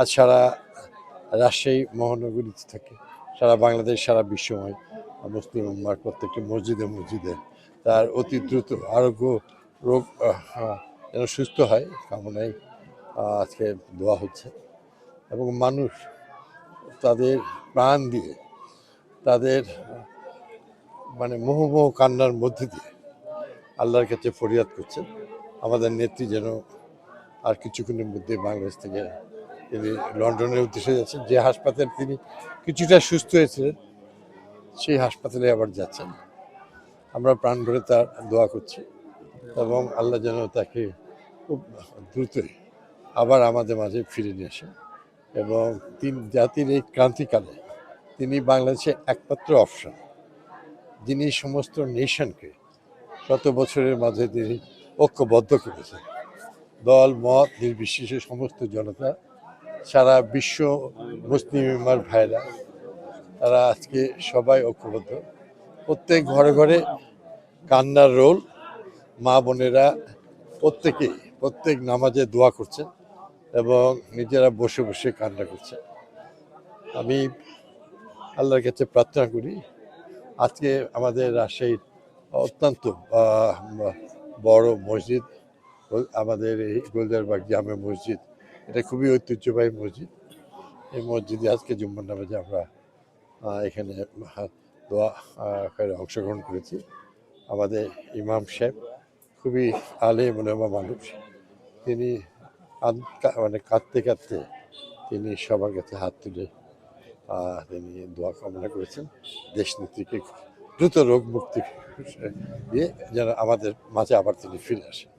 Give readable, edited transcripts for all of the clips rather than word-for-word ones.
আজ সারা রাজশাহী মহানগরীতে থাকে, সারা বাংলাদেশ, সারা বিশ্বময় মুসলিম উম্মার প্রত্যেকটি মসজিদে মসজিদে তার অতি দ্রুত আরোগ্য রোগ যেন সুস্থ হয় কামনায় আজকে দোয়া হচ্ছে। এবং মানুষ তাদের প্রাণ দিয়ে, তাদের মানে মোহ কান্নার মধ্যে দিয়ে আল্লাহর কাছে ফরিয়াদ করছেন আমাদের নেত্রী যেন আর কিছুক্ষণের মধ্যে বাংলাদেশ থেকে তিনি লন্ডনের উদ্দেশ্যে যাচ্ছেন। যে হাসপাতালে তিনি কিছুটা সুস্থ হয়েছিলেন সেই হাসপাতালে আবার যাচ্ছেন। আমরা প্রাণ ভরে তার দোয়া করছি এবং আল্লাহ যেন তাকে খুব দ্রুতই আবার আমাদের মাঝে ফিরে নিয়ে আসেন। এবং তিন জাতির এই ক্রান্তিকালে তিনি বাংলাদেশের একমাত্র অপশন, যিনি সমস্ত নেশনকে শত বছরের মাঝে তিনি ঐক্যবদ্ধ করেছেন। দল মত নির্বিশেষে সমস্ত জনতা, সারা বিশ্ব মুসলিম উম্মার ভাইরা, তারা আজকে সবাই ঐক্যবদ্ধ। প্রত্যেক ঘরে ঘরে কান্নার রোল, মা বোনেরা প্রত্যেকেই প্রত্যেক নামাজে দোয়া করছেন এবং নিজেরা বসে বসে কান্না করছেন। আমি আল্লাহর কাছে প্রার্থনা করি আজকে আমাদের রাজশাহীর অত্যন্ত বড় মসজিদ, আমাদের এই গোলজারবাগ জামে মসজিদ, এটা খুবই ঐতিহ্যবাহী মসজিদ। এই মসজিদে আজকে জুম্মার নামাজে আমরা এখানে দোয়া করে অংশগ্রহণ করেছি। আমাদের ইমাম সাহেব খুবই আলেম ওলামা মানুষ, তিনি মানে কাঁদতে কাঁদতে তিনি সবার কাছে হাত তুলে তিনি দোয়া কামনা করেছেন দেশ নেত্রীকে দ্রুত রোগ মুক্তি দিয়ে যেন আমাদের মাঝে আবার তিনি ফিরে আসেন।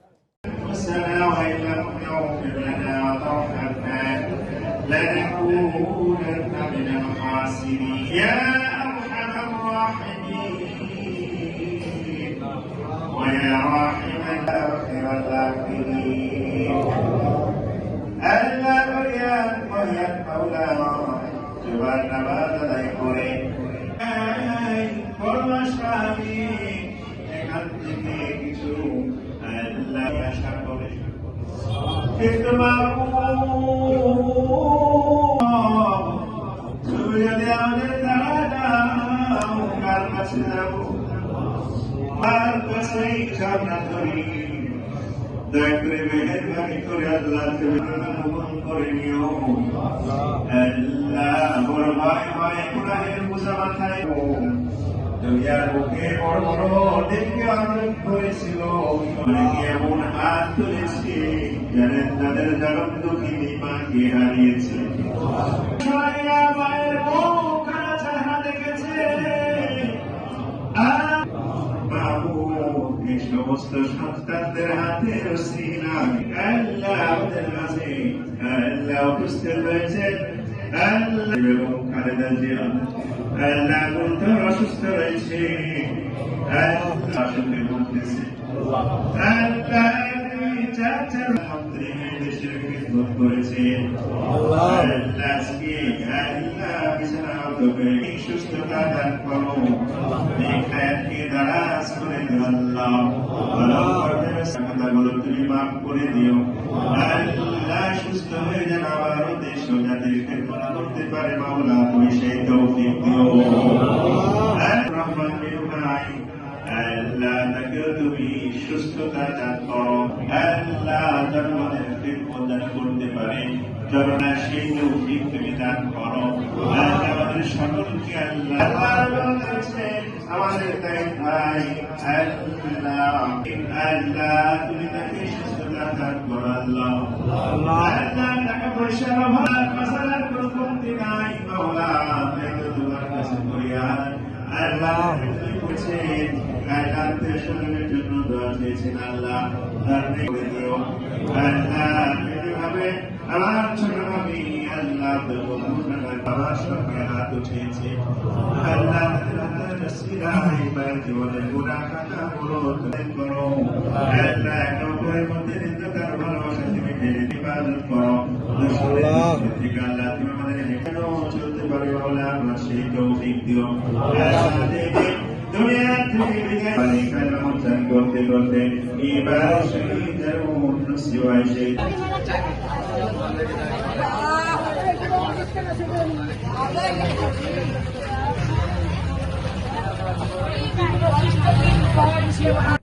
দয়া করে মেহেরবানি করে আল্লাহ তুমি কবুল করে নিও। আল্লাহ বড় ভয় ভয় কুরআনের বোঝা মাথায় দুনিয়ার বুকে বড় বড় দেখে আদর করেছিল, অনেকে এমন হাত তুলেছে যারা তাদের জনম দুঃখিনী মাকে হারিয়েছে, মায়ের মুখ চেহারা দেখেছে। সমস্ত সন্তানদের হাতে আল্লাহ আমাদের মাঝে আল্লাহ উপস্থিত রয়েছেন। আল্লাহ এবং খালেদা জিয়া আল্লাহ গুরুতর অসুস্থ রয়েছে, আল্লাহ বলতেছে আল্লাহ চাচার মন্ত্রী দেশের খিদমত করেছে, আজকে আল্লাহ বিছানা সুস্থতা দান করো, দারাজ করে আল্লাহ কথাগুলো তুমি মাফ করে দিও। আল্লাহ সুস্থ হয়ে যেন আবারও দেশ ও জাতির খেদমত করতে পারে মাওলা তুমি সেই তৌফিক দিও। আল্লাহ তাকেও তুমি সুস্থতা দান করো, আল্লাহ জনগণের খেদমত যেন করতে পারে জননা সেই তৌফিক তুমি দান করো। আমাদের সকলকে আল্লাহ আমাদের তাই ভাই আল্লাহ আল্লাহ তুমি তাকে সুস্থতা দান করো। আল্লাহ আল্লাহ টাকা পয়সার অভাব মাসালার কোনো কমতি নাই মাওলা, তাই তো তোমার কাছে ফরিয়াদ। আল্লাহ তুমি বলছেন আল্লাহ শরীরের জন্য দোয়া চেয়েছেন, আল্লাহ করে দিও। আল্লাহ এভাবে আমার ছোট ভাবি আল্লাহ বাবার সঙ্গে হাত উঠেছে, আল্লাহ জীবনের গুণা খাতা করো করো, আল্লাহ নব্বইয়ের মধ্যে নিত্যকার ভালোবাসা তুমি ইবাদত করো। আল্লাহ তুমি আমাদের এখানেও চলতে পারে বলে আমরা সেই তৌফিক দিও। দুনিয়া থেকে বিদায় করতে করতে এবার সেই যেমন সিওয়াই সেই Thank you.